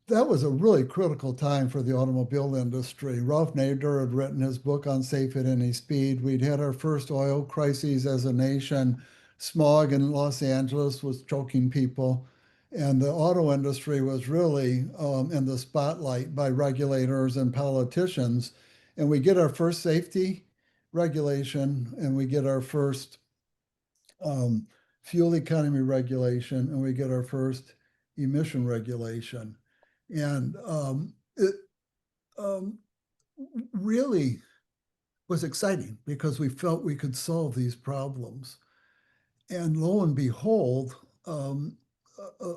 that was a really critical time for the automobile industry. Ralph Nader had written his book on Safe at Any Speed. We'd had our first oil crises as a nation. Smog in Los Angeles was choking people. And the auto industry was really in the spotlight by regulators and politicians. And we get our first safety regulation, and we get our first um, fuel economy regulation, and we get our first emission regulation. And it um, really was exciting because we felt we could solve these problems. And lo and behold,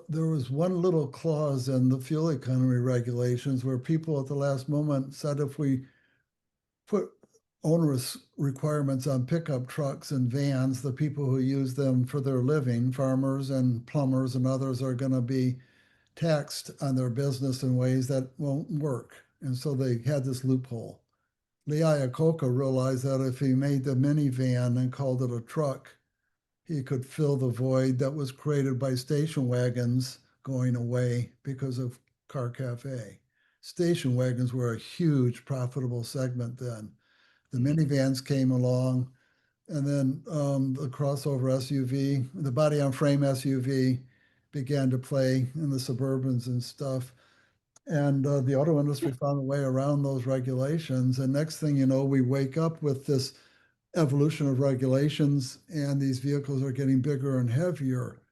there was one little clause in the fuel economy regulations where people at the last moment said if we put onerous requirements on pickup trucks and vans, the people who use them for their living, farmers and plumbers and others, are going to be taxed on their business in ways that won't work. And so they had this loophole. Lee Iacocca realized that if he made the minivan and called it a truck, he could fill the void that was created by station wagons going away because of Car Cafe. Station wagons were a huge profitable segment then. The minivans came along, and then the crossover SUV, the body on frame SUV began to play in the Suburbans and stuff. And the auto industry found a way around those regulations. And next thing you know, we wake up with this evolution of regulations, and these vehicles are getting bigger and heavier.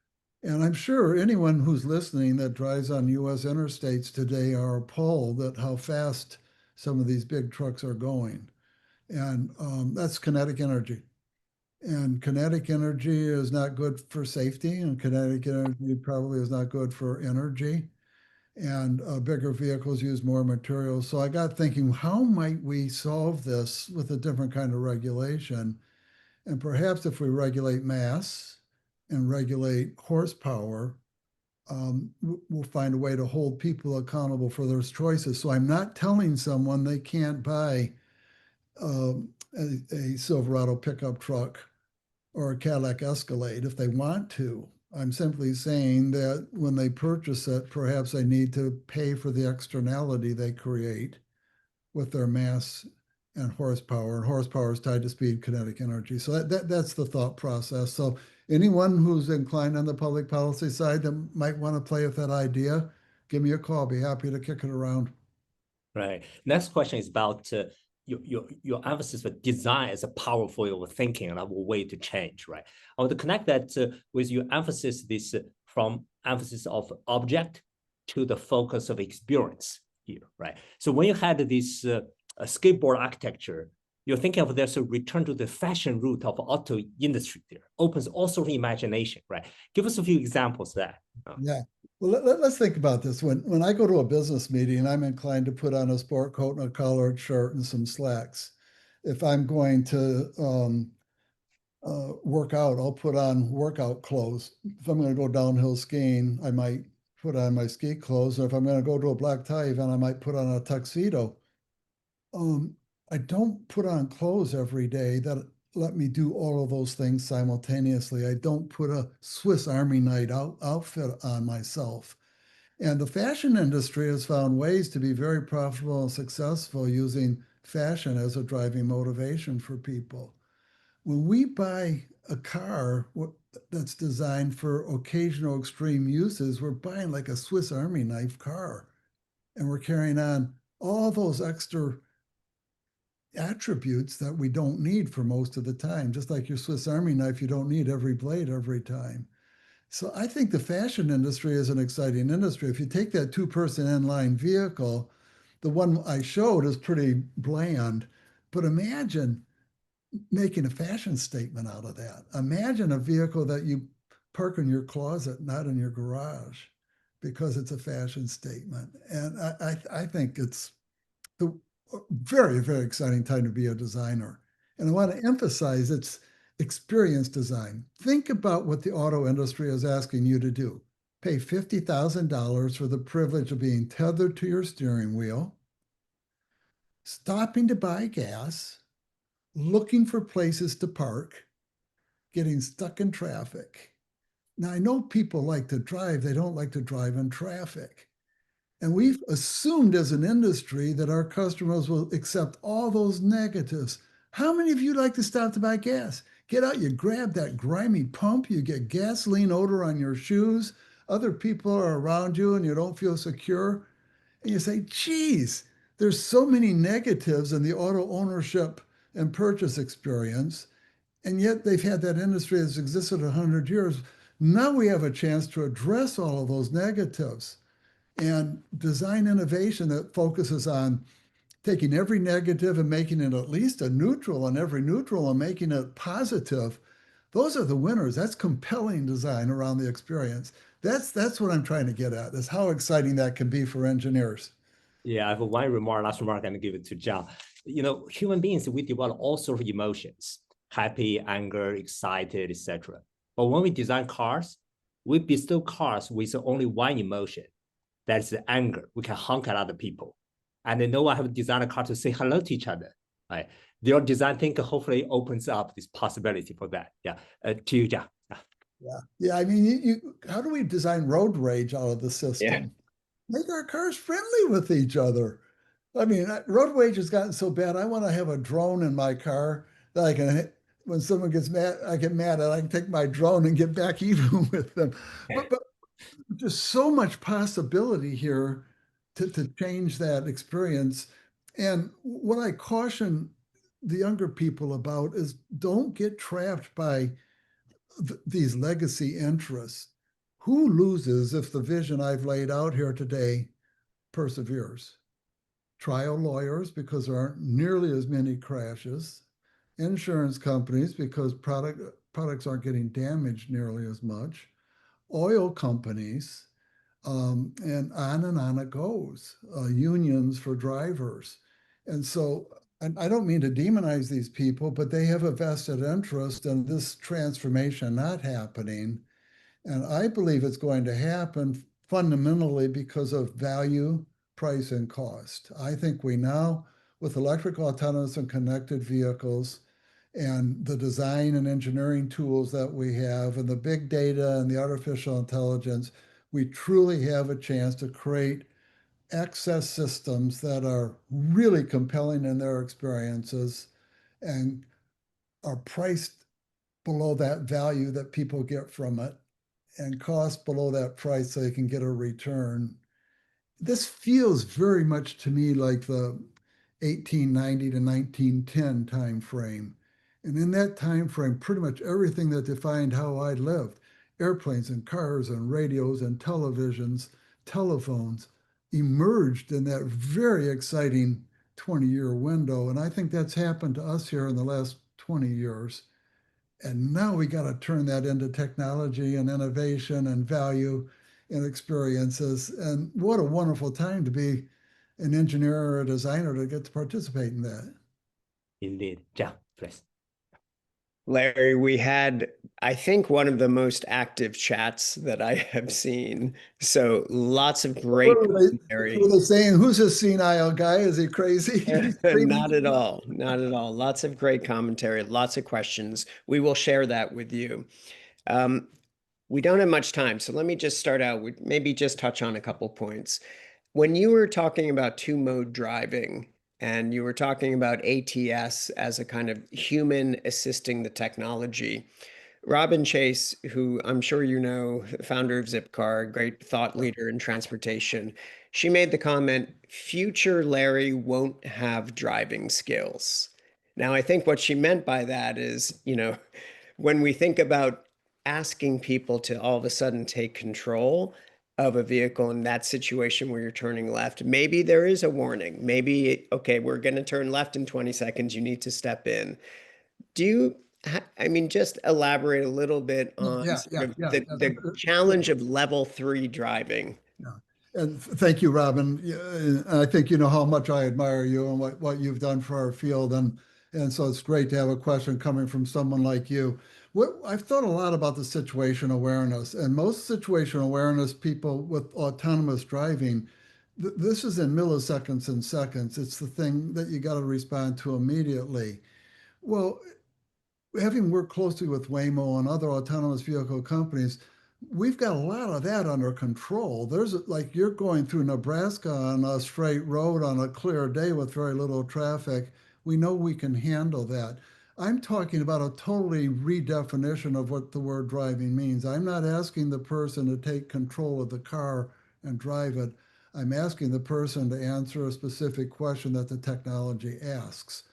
And I'm sure anyone who's listening that drives on US interstates today are appalled at how fast some of these big trucks are going. And that's kinetic energy. And kinetic energy is not good for safety, and kinetic energy probably is not good for energy. And bigger vehicles use more materials. So I got thinking, how might we solve this with a different kind of regulation? And perhaps if we regulate mass and regulate horsepower, we'll find a way to hold people accountable for their choices. So I'm not telling someone they can't buy a Silverado pickup truck or a Cadillac Escalade if they want to. I'm simply saying that when they purchase it, perhaps they need to pay for the externality they create with their mass and horsepower is tied to speed, kinetic energy. So that's the thought process. So anyone who's inclined on the public policy side that might want to play with that idea, give me a call. Be happy to kick it around. Right. Next question is about your emphasis for design as a powerful way of thinking and a way to change, right? I want to connect that with your emphasis this from emphasis of object to the focus of experience here, right? So when you had this skateboard architecture, you're thinking of there's a return to the fashion route of auto industry there, opens all sort of imagination, right? Give us a few examples of that. Yeah. Well, let's think about this. When I go to a business meeting, I'm inclined to put on a sport coat and a collared shirt and some slacks. If I'm going to work out, I'll put on workout clothes. If I'm going to go downhill skiing, I might put on my ski clothes. Or if I'm going to go to a black tie event, I might put on a tuxedo. I don't put on clothes every day that let me do all of those things simultaneously. I don't put a Swiss Army knife outfit on myself. And the fashion industry has found ways to be very profitable and successful using fashion as a driving motivation for people. When we buy a car that's designed for occasional extreme uses, we're buying like a Swiss Army knife car, and we're carrying on all those extra attributes that we don't need for most of the time. Just like your Swiss Army knife, you don't need every blade every time. So I think the fashion industry is an exciting industry. If you take that two-person inline vehicle, the one I showed is pretty bland, but imagine making a fashion statement out of that. Imagine a vehicle that you park in your closet, not in your garage, because it's a fashion statement. And I think it's the very, very exciting time to be a designer. And I want to emphasize it's experience design. Think about what the auto industry is asking you to do. Pay $50,000 for the privilege of being tethered to your steering wheel, stopping to buy gas, looking for places to park, getting stuck in traffic. Now, I know people like to drive, they don't like to drive in traffic. And we've assumed as an industry that our customers will accept all those negatives. How many of you like to stop to buy gas? Get out, you grab that grimy pump, you get gasoline odor on your shoes. other people are around you and you don't feel secure, and you say, geez, there's so many negatives in the auto ownership and purchase experience, and yet they've had that industry that's existed 100 years. Now we have a chance to address all of those negatives and design innovation that focuses on taking every negative and making it at least a neutral, and every neutral and making it positive. Those are the winners. That's compelling design around the experience. That's what I'm trying to get at, is how exciting that can be for engineers. Yeah, I have one remark, last remark, I'm going to give it to John. Human beings, we develop all sorts of emotions, happy, anger, excited, etc. But when we design cars, we bestow cars with only one emotion. That's anger. We can honk at other people. And no one have designed a car to say hello to each other. Right? Their design thinking hopefully opens up this possibility for that. Yeah. To you, John. Yeah. I mean, how do we design road rage out of the Yeah. system? Make our cars friendly with each other. I mean, road rage has gotten so bad. I want to have a drone in my car that I can, when someone gets mad, I get mad at, I can take my drone and get back even with them. But there's so much possibility here to change that experience. And what I caution the younger people about is don't get trapped by these legacy interests. Who loses if the vision I've laid out here today perseveres? Trial lawyers, because there aren't nearly as many crashes, insurance companies, because products aren't getting damaged nearly as much, oil companies, and on it goes. Unions for drivers. And so, and I don't mean to demonize these people, but they have a vested interest in this transformation not happening. And I believe it's going to happen fundamentally because of value, price, and cost. I think we now, with electric, autonomous, and connected vehicles, and the design and engineering tools that we have, and the big data and the artificial intelligence, we truly have a chance to create access systems that are really compelling in their experiences and are priced below that value that people get from it and cost below that price so they can get a return. This feels very much to me like the 1890 to 1910 time frame. And in that time frame, pretty much everything that defined how I lived, airplanes and cars and radios and televisions, telephones, emerged in that very exciting 20-year window. And I think that's happened to us here in the last 20 years. And now we got to turn that into technology and innovation and value and experiences. And what a wonderful time to be an engineer or a designer to get to participate in that. Indeed. John, please. Larry, we had, I think, one of the most active chats that I have seen. So lots of great commentary. Were they saying, who's this senile guy? Is he crazy? Not at all. Not at all. Lots of great commentary, lots of questions. We will share that with you. We don't have much time, so let me just start out with maybe just touch on a couple points. When you were talking about two-mode driving, and you were talking about ATS as a kind of human assisting the technology, Robin Chase, who I'm sure you know, founder of Zipcar, great thought leader in transportation, she made the comment, future Larry won't have driving skills. Now, I think what she meant by that is, when we think about asking people to all of a sudden take control of a vehicle in that situation where you're turning left, maybe there is a warning. Maybe, okay, we're going to turn left in 20 seconds. You need to step in. Do you, I mean, just elaborate a little bit on the challenge of level 3 driving. Yeah. And thank you, Robin. I think you know how much I admire you and what you've done for our field. And so it's great to have a question coming from someone like you. I've thought a lot about the situation awareness, and most situation awareness people with autonomous driving, this is in milliseconds and seconds. It's the thing that you got to respond to immediately. Well, having worked closely with Waymo and other autonomous vehicle companies, we've got a lot of that under control. There's like you're going through Nebraska on a straight road on a clear day with very little traffic. We know we can handle that. I'm talking about a totally redefinition of what the word driving means. I'm not asking the person to take control of the car and drive it. I'm asking the person to answer a specific question that the technology asks.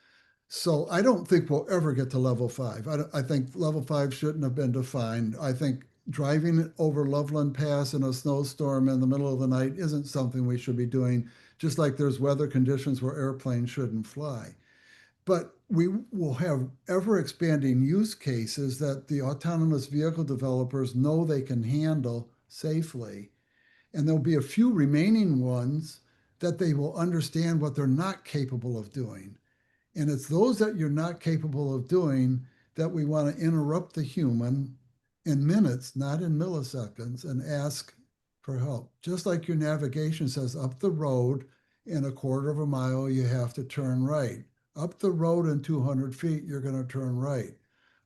So I don't think we'll ever get to level 5. I think level 5 shouldn't have been defined. I think driving over Loveland Pass in a snowstorm in the middle of the night isn't something we should be doing, just like there's weather conditions where airplanes shouldn't fly. But we will have ever expanding use cases that the autonomous vehicle developers know they can handle safely. And there'll be a few remaining ones that they will understand what they're not capable of doing. And it's those that you're not capable of doing that we want to interrupt the human in minutes, not in milliseconds, and ask for help. Just like your navigation says, up the road in a quarter of a mile, you have to turn right. Up the road in 200 feet, you're going to turn right.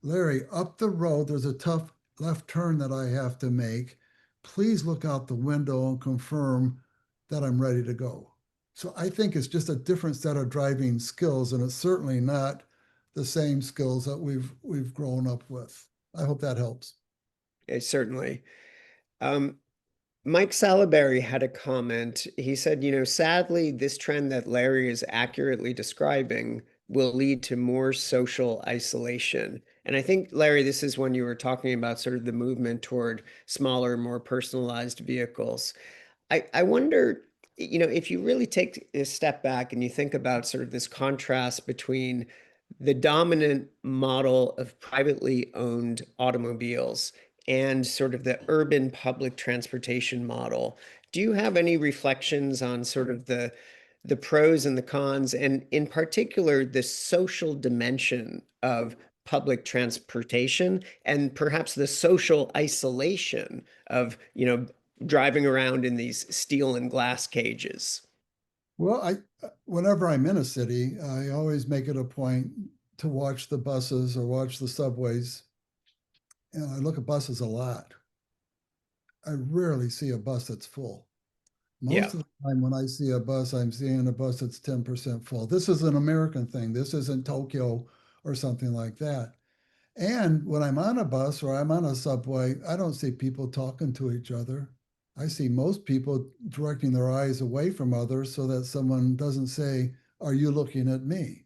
Larry, up the road, there's a tough left turn that I have to make. Please look out the window and confirm that I'm ready to go. So I think it's just a different set of driving skills, and it's certainly not the same skills that we've grown up with. I hope that helps. Yeah, certainly. Mike Salaberry had a comment. He said, sadly, this trend that Larry is accurately describing will lead to more social isolation. And I think, Larry, this is when you were talking about sort of the movement toward smaller, more personalized vehicles. I wonder, if you really take a step back and you think about sort of this contrast between the dominant model of privately owned automobiles and sort of the urban public transportation model, do you have any reflections on sort of the pros and the cons, and in particular, the social dimension of public transportation and perhaps the social isolation of, driving around in these steel and glass cages? Well, whenever I'm in a city, I always make it a point to watch the buses or watch the subways. And I look at buses a lot. I rarely see a bus that's full. Yeah. Most of the time when I see a bus, I'm seeing a bus that's 10% full. This is an American thing. This isn't Tokyo or something like that. And when I'm on a bus or I'm on a subway, I don't see people talking to each other. I see most people directing their eyes away from others so that someone doesn't say, "Are you looking at me?"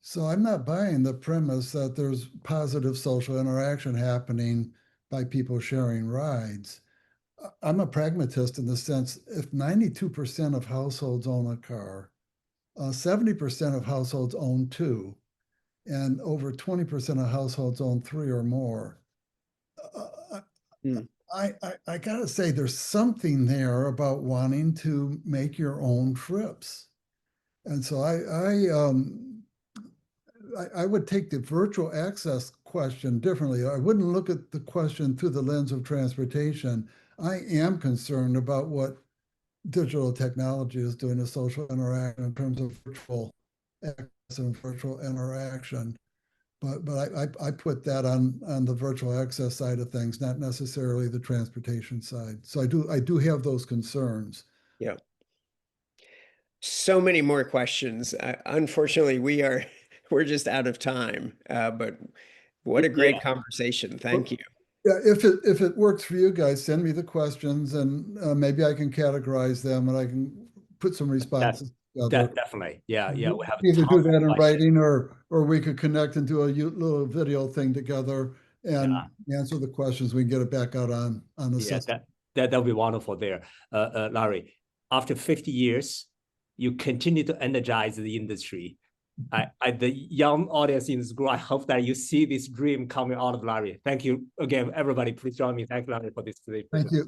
So I'm not buying the premise that there's positive social interaction happening by people sharing rides. I'm a pragmatist in the sense if 92% of households own a car, 70% of households own two, and over 20% of households own three or more. Hmm. I gotta say, there's something there about wanting to make your own trips. And so I would take the virtual access question differently. I wouldn't look at the question through the lens of transportation. I am concerned about what digital technology is doing to social interaction in terms of virtual access and virtual interaction. But I put that on the virtual access side of things, not necessarily the transportation side. So I do have those concerns. Yeah. So many more questions. Unfortunately, we're just out of time. But what a great conversation. Thank you. Yeah, if it works for you guys, send me the questions and maybe I can categorize them and I can put some responses together. Definitely. Yeah. We have Either do that in questions. writing or we could connect and do a little video thing together and answer the questions. We can get it back out on the system. That'll be wonderful there. Larry, after 50 years, you continue to energize the industry. The young audience in school, I hope that you see this dream coming out of Larry. Thank you again, everybody. Please join me. Thank you, Larry, for this today.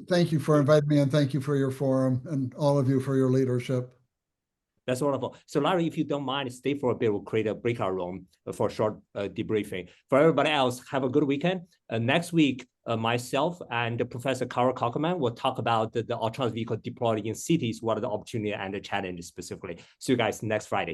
Thank you for inviting me, and thank you for your forum and all of you for your leadership. That's wonderful. So Larry, if you don't mind, stay for a bit. We'll create a breakout room for a short debriefing. For everybody else, have a good weekend. Next week, myself and Professor Carol Cockerman will talk about the autonomous vehicle deployed in cities, what are the opportunity and the challenges specifically. See you guys next Friday.